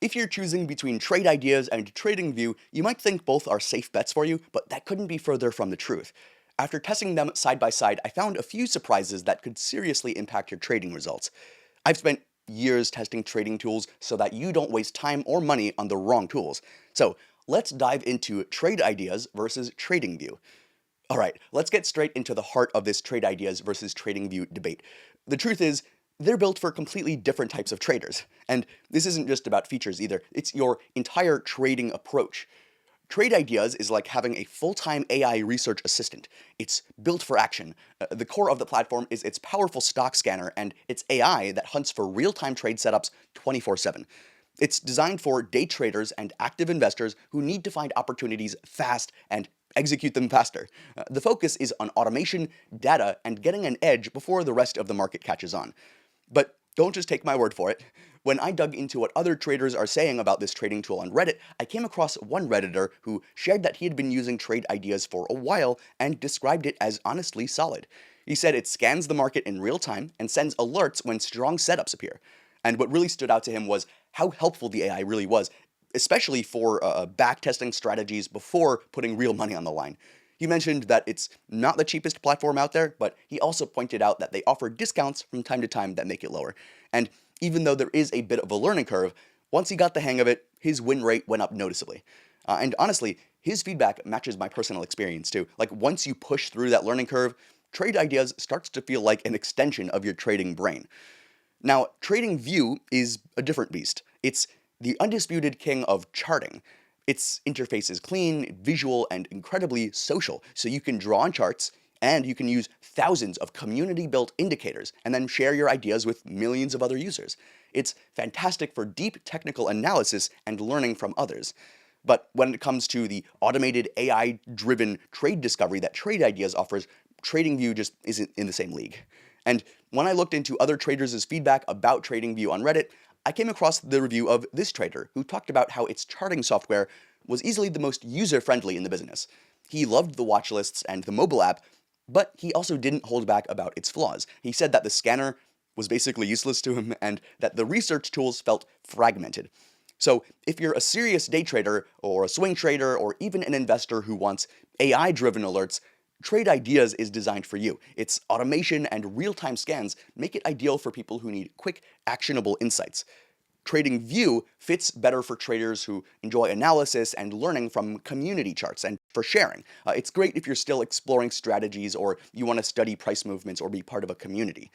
If you're choosing between Trade Ideas and TradingView, you might think both are safe bets for you, but that couldn't be further from the truth. After testing them side by side, I found a few surprises that could seriously impact your trading results. I've spent years testing trading tools so that you don't waste time or money on the wrong tools. So let's dive into Trade Ideas versus TradingView. All right, let's get straight into the heart of this Trade Ideas versus TradingView debate. The truth is, they're built for completely different types of traders. And this isn't just about features either, it's your entire trading approach. Trade Ideas is like having a full-time AI research assistant. It's built for action. The core of the platform is its powerful stock scanner and its AI that hunts for real-time trade setups 24/7. It's designed for day traders and active investors who need to find opportunities fast and execute them faster. The focus is on automation, data, and getting an edge before the rest of the market catches on. But don't just take my word for it. When I dug into what other traders are saying about this trading tool on Reddit, I came across one Redditor who shared that he had been using Trade Ideas for a while and described it as honestly solid. He said it scans the market in real time and sends alerts when strong setups appear. And what really stood out to him was how helpful the AI really was, especially for backtesting strategies before putting real money on the line. He mentioned that it's not the cheapest platform out there, but he also pointed out that they offer discounts from time to time that make it lower. And even though there is a bit of a learning curve, once he got the hang of it, his win rate went up noticeably. And honestly, his feedback matches my personal experience too. Like once you push through that learning curve, Trade Ideas starts to feel like an extension of your trading brain. Now, TradingView is a different beast. It's the undisputed king of charting. Its interface is clean, visual, and incredibly social, so you can draw on charts, and you can use thousands of community-built indicators, and then share your ideas with millions of other users. It's fantastic for deep technical analysis and learning from others. But when it comes to the automated AI-driven trade discovery that Trade Ideas offers, TradingView just isn't in the same league. And when I looked into other traders' feedback about TradingView on Reddit, I came across the review of this trader who talked about how its charting software was easily the most user-friendly in the business. He loved the watch lists and the mobile app, but he also didn't hold back about its flaws. He said that the scanner was basically useless to him and that the research tools felt fragmented. So if you're a serious day trader or a swing trader or even an investor who wants AI-driven alerts, Trade Ideas is designed for you. Its automation and real-time scans make it ideal for people who need quick, actionable insights. TradingView fits better for traders who enjoy analysis and learning from community charts and for sharing. It's great if you're still exploring strategies or you want to study price movements or be part of a community.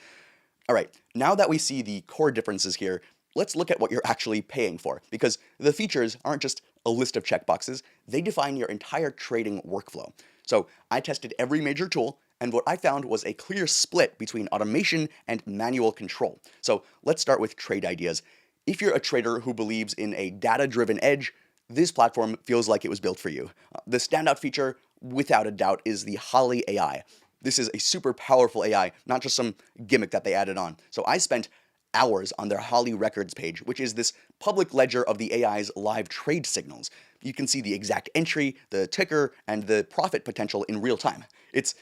All right, now that we see the core differences here, let's look at what you're actually paying for, because the features aren't just a list of checkboxes, they define your entire trading workflow. So I tested every major tool, and what I found was a clear split between automation and manual control. So let's start with Trade Ideas. If you're a trader who believes in a data-driven edge, this platform feels like it was built for you. The standout feature, without a doubt, is the Holly AI. This is a super powerful AI, not just some gimmick that they added on. So I spent hours on their Holly Records page, which is this public ledger of the AI's live trade signals. You can see the exact entry, the ticker, and the profit potential in real time. It's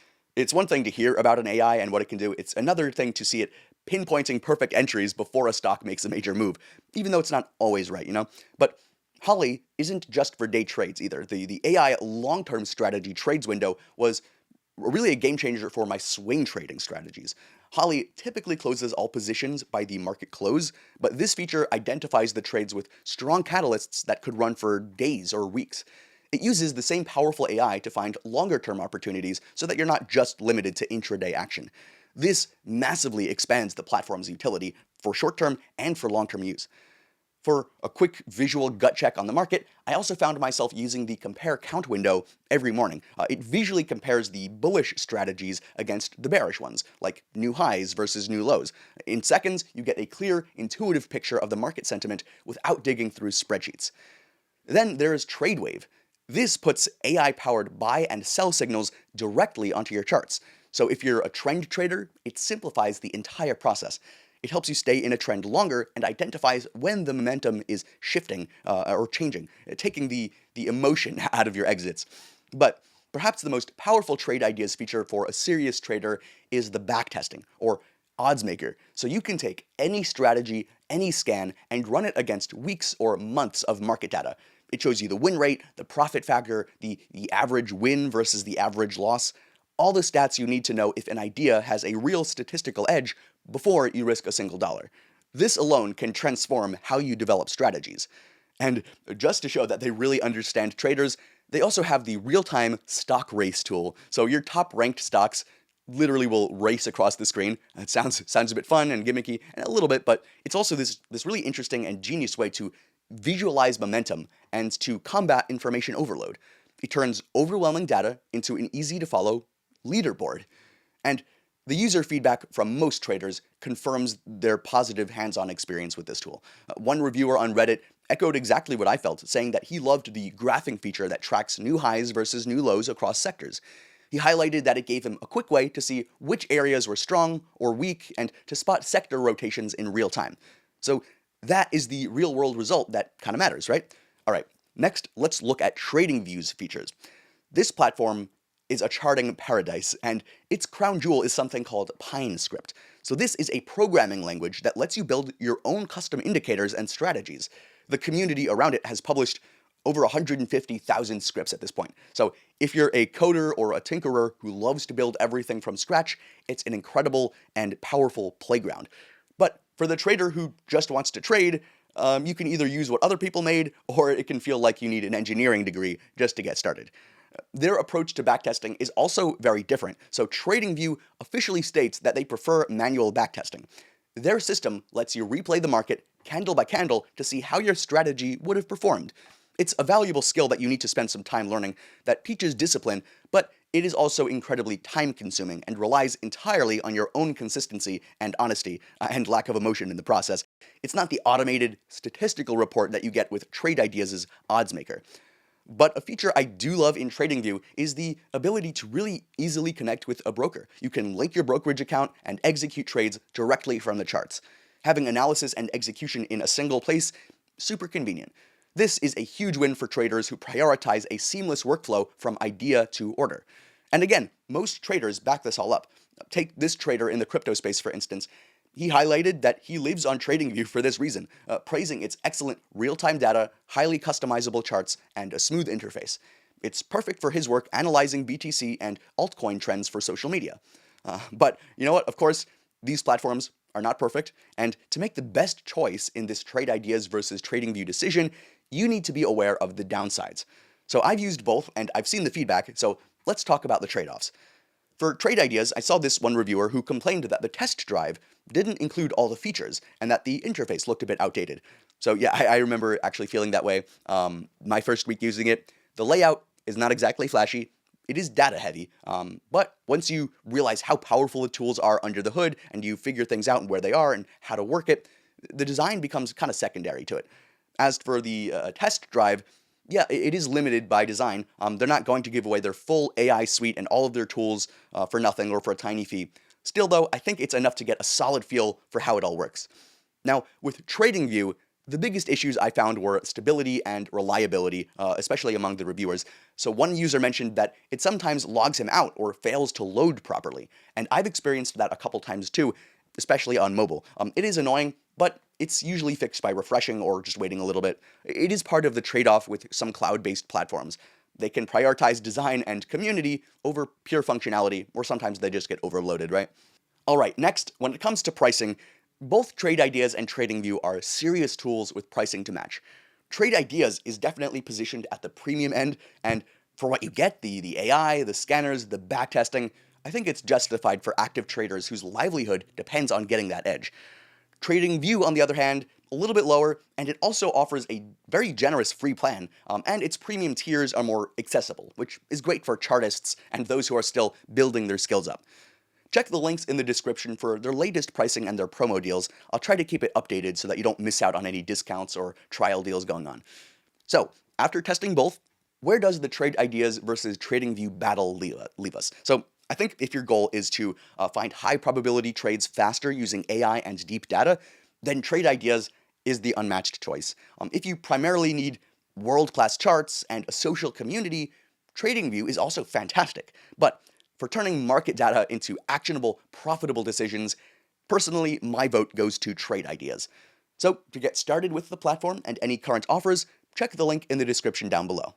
one thing to hear about an AI and what it can do. It's another thing to see it pinpointing perfect entries before a stock makes a major move, even though it's not always right, you know? But Holly isn't just for day trades either. The AI long-term strategy trades window was really a game changer for my swing trading strategies. Holly typically closes all positions by the market close, but this feature identifies the trades with strong catalysts that could run for days or weeks. It uses the same powerful AI to find longer-term opportunities so that you're not just limited to intraday action. This massively expands the platform's utility for short-term and for long-term use. For a quick visual gut check on the market, I also found myself using the compare count window every morning. It visually compares the bullish strategies against the bearish ones, like new highs versus new lows. In seconds, you get a clear, intuitive picture of the market sentiment without digging through spreadsheets. Then there is TradeWave. This puts AI-powered buy and sell signals directly onto your charts. So if you're a trend trader, it simplifies the entire process. It helps you stay in a trend longer and identifies when the momentum is shifting or changing, taking the emotion out of your exits. But perhaps the most powerful Trade Ideas feature for a serious trader is the backtesting, or Oddsmaker. So you can take any strategy, any scan, and run it against weeks or months of market data. It shows you the win rate, the profit factor, the average win versus the average loss, all the stats you need to know if an idea has a real statistical edge before you risk a single dollar. This alone can transform how you develop strategies. And just to show that they really understand traders, they also have the real-time stock race tool. So your top-ranked stocks literally will race across the screen. It sounds a bit fun and gimmicky, and a little bit, but it's also this really interesting and genius way to visualize momentum and to combat information overload. It turns overwhelming data into an easy-to-follow leaderboard. And the user feedback from most traders confirms their positive hands-on experience with this tool. One reviewer on Reddit echoed exactly what I felt, saying that he loved the graphing feature that tracks new highs versus new lows across sectors. He highlighted that it gave him a quick way to see which areas were strong or weak and to spot sector rotations in real time. So that is the real-world result that kind of matters, right? All right, next, let's look at TradingView's features. This platform is a charting paradise, and its crown jewel is something called PineScript. So this is a programming language that lets you build your own custom indicators and strategies. The community around it has published over 150,000 scripts at this point. So if you're a coder or a tinkerer who loves to build everything from scratch, it's an incredible and powerful playground. But for the trader who just wants to trade, you can either use what other people made, or it can feel like you need an engineering degree just to get started. Their approach to backtesting is also very different. So TradingView officially states that they prefer manual backtesting. Their system lets you replay the market candle by candle to see how your strategy would have performed. It's a valuable skill that you need to spend some time learning that teaches discipline, but it is also incredibly time-consuming and relies entirely on your own consistency and honesty and lack of emotion in the process. It's not the automated statistical report that you get with Trade Ideas' Oddsmaker. But a feature I do love in TradingView is the ability to really easily connect with a broker. You can link your brokerage account and execute trades directly from the charts. Having analysis and execution in a single place, super convenient. This is a huge win for traders who prioritize a seamless workflow from idea to order. And again, most traders back this all up. Take this trader in the crypto space, for instance. He highlighted that he lives on TradingView for this reason, praising its excellent real-time data, highly customizable charts, and a smooth interface. It's perfect for his work analyzing BTC and altcoin trends for social media. But you know what? Of course, these platforms are not perfect, and to make the best choice in this Trade Ideas versus TradingView decision, you need to be aware of the downsides. So I've used both, and I've seen the feedback, so let's talk about the trade-offs. For Trade Ideas, I saw this one reviewer who complained that the test drive didn't include all the features and that the interface looked a bit outdated. So yeah, I remember actually feeling that way. My first week using it, the layout is not exactly flashy. It is data heavy, but once you realize how powerful the tools are under the hood and you figure things out and where they are and how to work it, the design becomes kind of secondary to it. As for the test drive, yeah, it is limited by design. They're not going to give away their full AI suite and all of their tools for nothing or for a tiny fee. Still though, I think it's enough to get a solid feel for how it all works. Now, with TradingView, the biggest issues I found were stability and reliability, especially among the reviewers. So one user mentioned that it sometimes logs him out or fails to load properly, and I've experienced that a couple times too, especially on mobile. It is annoying, but it's usually fixed by refreshing or just waiting a little bit. It is part of the trade-off with some cloud-based platforms. They can prioritize design and community over pure functionality, or sometimes they just get overloaded, right? All right, next, when it comes to pricing, both Trade Ideas and TradingView are serious tools with pricing to match. Trade Ideas is definitely positioned at the premium end, and for what you get, the AI, the scanners, the backtesting, I think it's justified for active traders whose livelihood depends on getting that edge. TradingView, on the other hand, a little bit lower, and it also offers a very generous free plan, and its premium tiers are more accessible, which is great for chartists and those who are still building their skills up. Check the links in the description for their latest pricing and their promo deals. I'll try to keep it updated so that you don't miss out on any discounts or trial deals going on. So, after testing both, where does the Trade Ideas versus TradingView battle leave us? So, I think if your goal is to find high probability trades faster using AI and deep data, then Trade Ideas is the unmatched choice. If you primarily need world-class charts and a social community, TradingView is also fantastic. But for turning market data into actionable, profitable decisions, Personally, my vote goes to Trade Ideas. So, to get started with the platform and any current offers, check the link in the description down below.